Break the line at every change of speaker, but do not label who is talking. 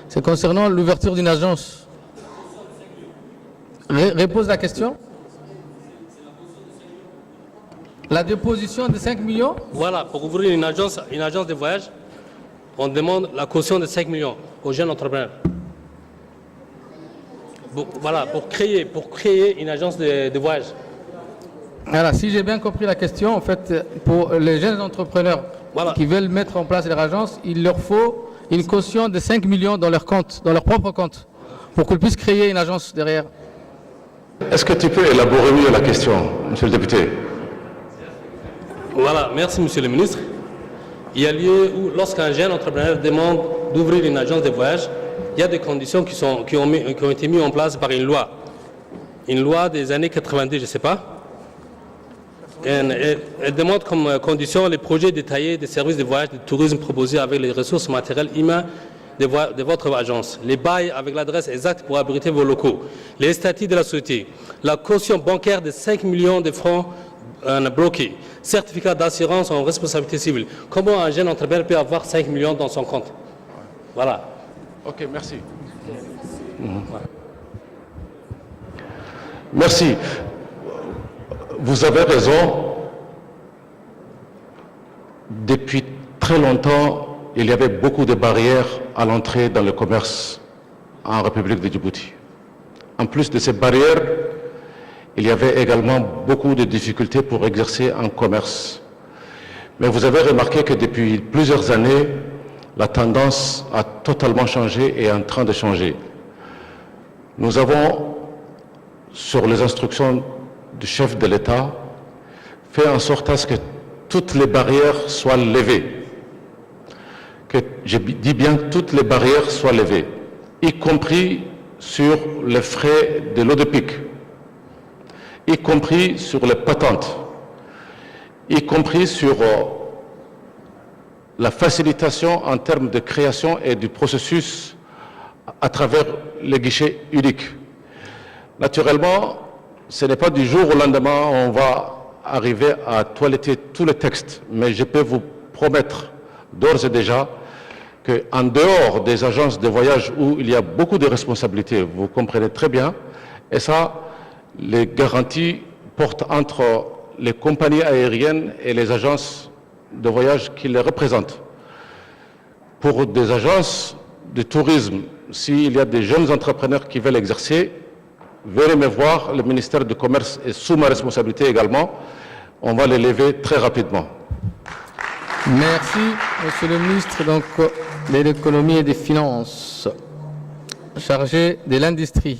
C'est concernant l'ouverture d'une agence. Repose la question. La déposition de 5 millions.
Voilà, pour ouvrir une agence de voyage, on demande la caution de 5 millions aux jeunes entrepreneurs. Voilà, pour créer une agence de voyage.
Voilà, si j'ai bien compris la question, en fait, pour les jeunes entrepreneurs qui veulent mettre en place leur agence, il leur faut une caution de 5 millions dans leur compte, dans leur propre compte, pour qu'ils puissent créer une agence derrière.
Est-ce que tu peux élaborer mieux la question, monsieur le député?
Voilà, merci monsieur le ministre. Il y a lieu où, lorsqu'un jeune entrepreneur demande d'ouvrir une agence de voyage, il y a des conditions qui ont été mises en place par une loi des années 90, je ne sais pas. Elle demande comme condition les projets détaillés des services de voyage de tourisme proposés avec les ressources matérielles humaines de votre agence, les bails avec l'adresse exacte pour abriter vos locaux, les statuts de la société, la caution bancaire de 5 millions de francs bloqués, certificat d'assurance en responsabilité civile. Comment un jeune entrepreneur peut avoir 5 millions dans son compte? Voilà.
Ok, merci. Merci. Vous avez raison. Depuis très longtemps, il y avait beaucoup de barrières à l'entrée dans le commerce en République de Djibouti. En plus de ces barrières, il y avait également beaucoup de difficultés pour exercer un commerce. Mais vous avez remarqué que depuis plusieurs années, la tendance a totalement changé et est en train de changer. Nous avons, sur les instructions du chef de l'État, fait en sorte à ce que toutes les barrières soient levées. Que, je dis bien, toutes les barrières soient levées, y compris sur les frais de l'eau de pique, y compris sur les patentes, y compris sur la facilitation en termes de création et du processus à travers les guichets uniques. Naturellement, ce n'est pas du jour au lendemain on va arriver à toiletter tous les textes, mais je peux vous promettre d'ores et déjà qu'en dehors des agences de voyage où il y a beaucoup de responsabilités, vous comprenez très bien, et ça, les garanties portent entre les compagnies aériennes et les agences de voyage qui les représentent. Pour des agences de tourisme, s'il y a des jeunes entrepreneurs qui veulent exercer, venez me voir, le ministère du Commerce est sous ma responsabilité également. On va les lever très rapidement.
Merci, monsieur le ministre de l'économie et des finances, chargé de l'industrie.